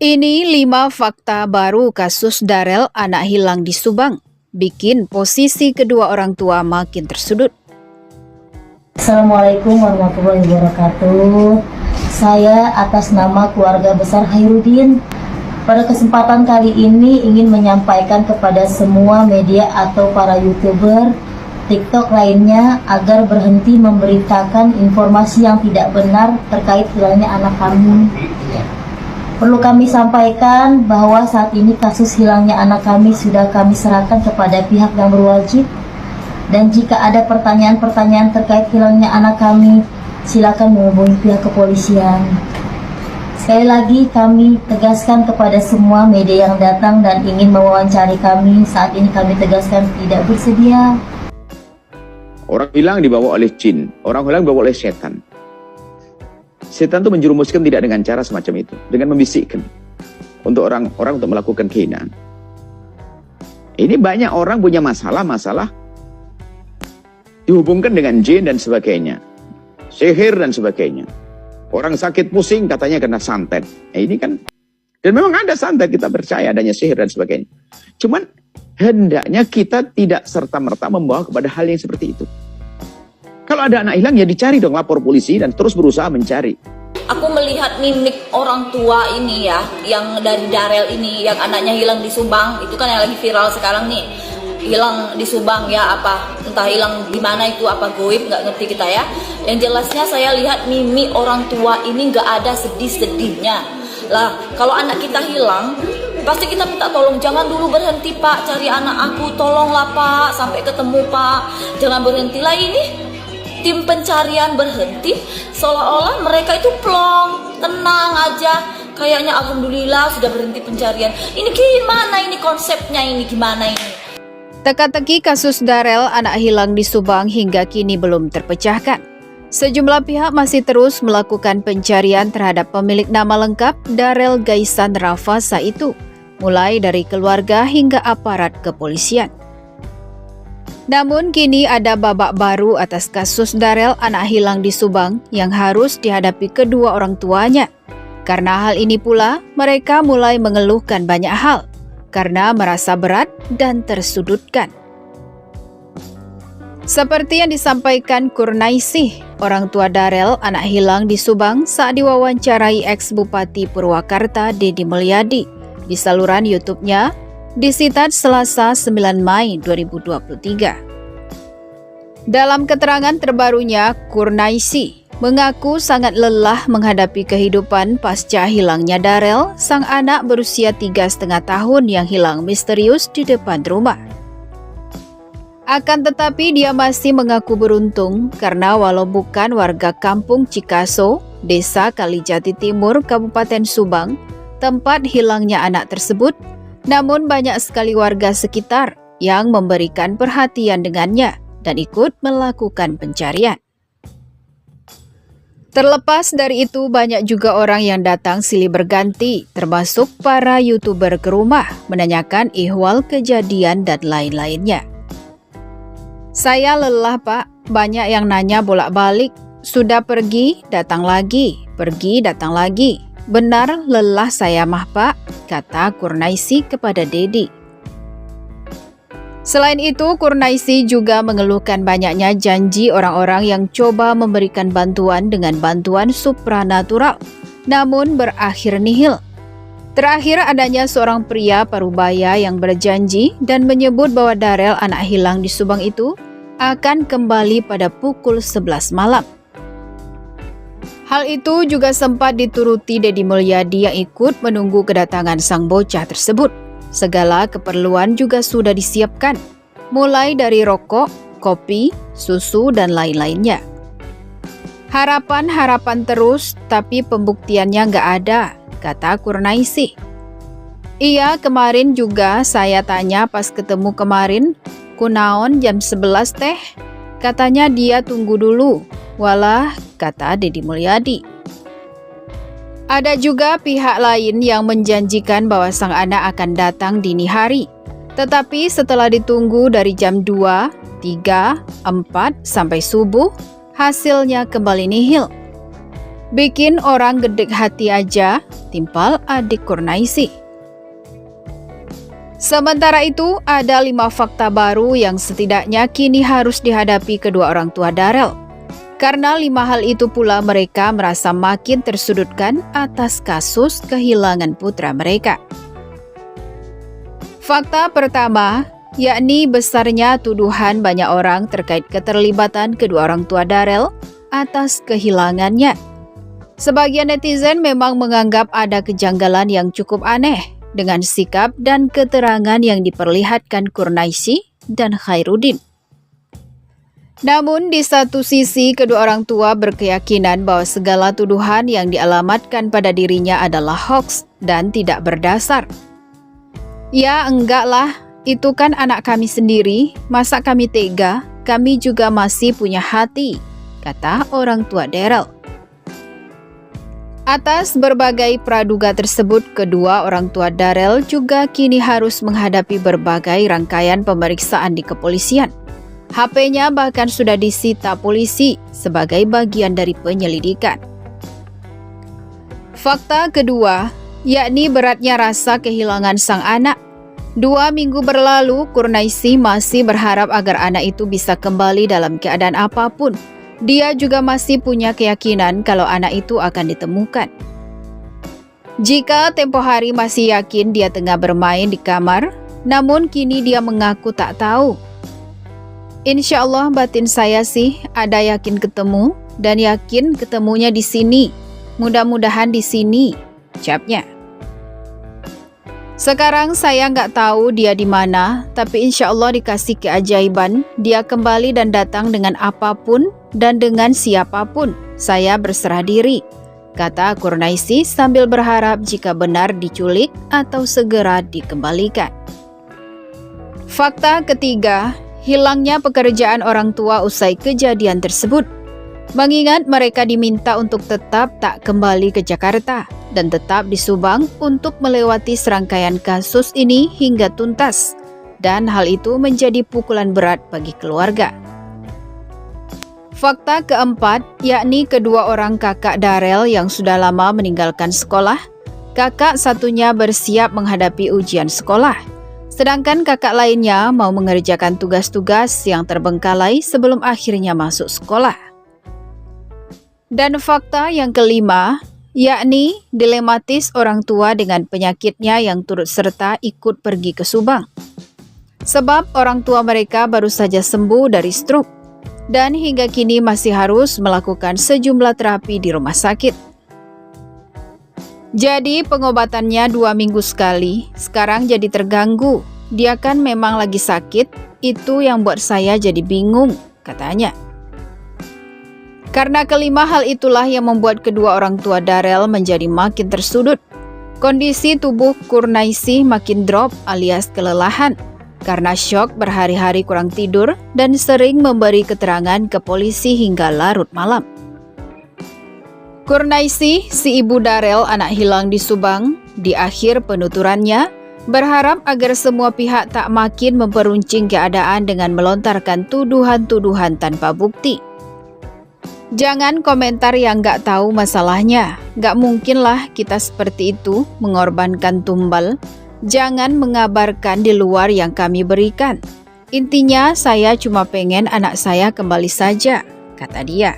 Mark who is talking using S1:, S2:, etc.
S1: Ini 5 fakta baru kasus Darel anak hilang di Subang, bikin posisi kedua orang tua makin tersudut.
S2: Assalamualaikum warahmatullahi wabarakatuh. Saya atas nama keluarga besar Hairudin, pada kesempatan kali ini ingin menyampaikan kepada semua media atau para YouTuber, TikTok lainnya agar berhenti memberitakan informasi yang tidak benar terkait hilangnya anak kami. Perlu kami sampaikan bahwa saat ini kasus hilangnya anak kami sudah kami serahkan kepada pihak yang berwajib. Dan jika ada pertanyaan-pertanyaan terkait hilangnya anak kami, silakan menghubungi pihak kepolisian. Sekali lagi kami tegaskan kepada semua media yang datang dan ingin mewawancari kami, saat ini kami tegaskan tidak bersedia.
S3: Orang hilang dibawa oleh jin, orang hilang dibawa oleh setan. Setan itu menjerumuskan tidak dengan cara semacam itu, dengan membisikkan untuk orang-orang untuk melakukan kehinaan. Ini banyak orang punya masalah dihubungkan dengan jin dan sebagainya, sihir dan sebagainya. Orang sakit pusing katanya kena santet. Ini kan, dan memang ada santet, kita percaya adanya sihir dan sebagainya. Cuman hendaknya kita tidak serta-merta membawa kepada hal yang seperti itu. Kalau ada anak hilang ya dicari dong, lapor polisi dan terus berusaha mencari.
S4: Aku melihat mimik orang tua ini ya, yang dari Darel ini, yang anaknya hilang di Subang, itu kan yang lagi viral sekarang nih. Hilang di Subang ya, apa entah hilang di mana itu, apa goib, nggak ngerti kita ya. Yang jelasnya saya lihat mimik orang tua ini nggak ada sedih-sedihnya. Lah, kalau anak kita hilang, pasti kita minta tolong, jangan dulu berhenti Pak, cari anak aku, tolonglah Pak, sampai ketemu Pak, jangan berhentilah. Ini tim pencarian berhenti, seolah-olah mereka itu plong, tenang aja, kayaknya alhamdulillah sudah berhenti pencarian. Ini gimana ini konsepnya, ini gimana ini?
S1: Teka-teki kasus Darel anak hilang di Subang hingga kini belum terpecahkan. Sejumlah pihak masih terus melakukan pencarian terhadap pemilik nama lengkap Darel Gaisan Rafasa itu, mulai dari keluarga hingga aparat kepolisian. Namun kini ada babak baru atas kasus Darel anak hilang di Subang yang harus dihadapi kedua orang tuanya. Karena hal ini pula, mereka mulai mengeluhkan banyak hal, karena merasa berat dan tersudutkan. Seperti yang disampaikan Kurnaisih, orang tua Darel anak hilang di Subang saat diwawancarai ex-Bupati Purwakarta Deddy Mulyadi di saluran YouTube-nya, disitat Selasa 9 Mei 2023. Dalam keterangan terbarunya, Kurnaisih mengaku sangat lelah menghadapi kehidupan pasca hilangnya Darel, sang anak berusia 3,5 tahun yang hilang misterius di depan rumah. Akan tetapi dia masih mengaku beruntung karena walau bukan warga kampung Cikaso, Desa Kalijati Timur, Kabupaten Subang, tempat hilangnya anak tersebut, namun banyak sekali warga sekitar yang memberikan perhatian dengannya dan ikut melakukan pencarian. Terlepas dari itu, banyak juga orang yang datang silih berganti, termasuk para YouTuber ke rumah, menanyakan ihwal kejadian dan lain-lainnya. Saya lelah Pak, banyak yang nanya bolak-balik, sudah pergi, datang lagi, pergi, datang lagi. Benar lelah saya mah Pak, kata Kurnaisih kepada Deddy. Selain itu, Kurnaisih juga mengeluhkan banyaknya janji orang-orang yang coba memberikan bantuan dengan bantuan supranatural, namun berakhir nihil. Terakhir adanya seorang pria parubaya yang berjanji dan menyebut bahwa Darel anak hilang di Subang itu akan kembali pada pukul 11 malam. Hal itu juga sempat dituruti Deddy Mulyadi yang ikut menunggu kedatangan sang bocah tersebut. Segala keperluan juga sudah disiapkan, mulai dari rokok, kopi, susu, dan lain-lainnya. Harapan-harapan terus, tapi pembuktiannya nggak ada, kata Kurnaisih. Iya, kemarin juga saya tanya pas ketemu kemarin, kunaon jam 11 teh? Katanya dia tunggu dulu. Walah, kata Deddy Mulyadi. Ada juga pihak lain yang menjanjikan bahwa sang anak akan datang dini hari. Tetapi setelah ditunggu dari jam 2, 3, 4 sampai subuh, hasilnya kembali nihil. Bikin orang gedek hati aja, timpal adik Kurnaisi. Sementara itu, ada 5 fakta baru yang setidaknya kini harus dihadapi kedua orang tua Darel. Karena 5 hal itu pula mereka merasa makin tersudutkan atas kasus kehilangan putra mereka. Fakta pertama, yakni besarnya tuduhan banyak orang terkait keterlibatan kedua orang tua Darel atas kehilangannya. Sebagian netizen memang menganggap ada kejanggalan yang cukup aneh dengan sikap dan keterangan yang diperlihatkan Kurnaisi dan Khairuddin. Namun di satu sisi kedua orang tua berkeyakinan bahwa segala tuduhan yang dialamatkan pada dirinya adalah hoaks dan tidak berdasar. Ya enggak lah, itu kan anak kami sendiri, masa kami tega, kami juga masih punya hati, kata orang tua Darel. Atas berbagai praduga tersebut, kedua orang tua Darel juga kini harus menghadapi berbagai rangkaian pemeriksaan di kepolisian. HP-nya bahkan sudah disita polisi sebagai bagian dari penyelidikan. Fakta kedua, yakni beratnya rasa kehilangan sang anak. 2 minggu berlalu, Kurnaisi masih berharap agar anak itu bisa kembali dalam keadaan apapun. Dia juga masih punya keyakinan kalau anak itu akan ditemukan. Jika tempo hari masih yakin dia tengah bermain di kamar, namun kini dia mengaku tak tahu. Insya Allah batin saya sih ada yakin ketemu dan yakin ketemunya di sini. Mudah-mudahan di sini, ucapnya. Sekarang saya nggak tahu dia di mana, tapi insya Allah dikasih keajaiban, dia kembali dan datang dengan apapun dan dengan siapapun. Saya berserah diri, kata Kurnaisi sambil berharap jika benar diculik atau segera dikembalikan. Fakta ketiga, hilangnya pekerjaan orang tua usai kejadian tersebut. Mengingat mereka diminta untuk tetap tak kembali ke Jakarta dan tetap di Subang untuk melewati serangkaian kasus ini hingga tuntas, dan hal itu menjadi pukulan berat bagi keluarga. Fakta keempat, yakni kedua orang kakak Darel yang sudah lama meninggalkan sekolah. Kakak satunya bersiap menghadapi ujian sekolah, sedangkan kakak lainnya mau mengerjakan tugas-tugas yang terbengkalai sebelum akhirnya masuk sekolah. Dan fakta yang kelima, yakni dilematis orang tua dengan penyakitnya yang turut serta ikut pergi ke Subang. Sebab orang tua mereka baru saja sembuh dari stroke dan hingga kini masih harus melakukan sejumlah terapi di rumah sakit. Jadi pengobatannya 2 minggu sekali, sekarang jadi terganggu. Dia kan memang lagi sakit, itu yang buat saya jadi bingung, katanya. Karena kelima hal itulah yang membuat kedua orang tua Darel menjadi makin tersudut. Kondisi tubuh Kurnaisi makin drop alias kelelahan karena syok berhari-hari kurang tidur dan sering memberi keterangan ke polisi hingga larut malam. Kurnaisi, si ibu Darel anak hilang di Subang, di akhir penuturannya berharap agar semua pihak tak makin memperuncing keadaan dengan melontarkan tuduhan-tuduhan tanpa bukti. Jangan komentar yang nggak tahu masalahnya. Nggak mungkinlah kita seperti itu mengorbankan tumbal. Jangan mengabarkan di luar yang kami berikan. Intinya saya cuma pengen anak saya kembali saja, kata dia.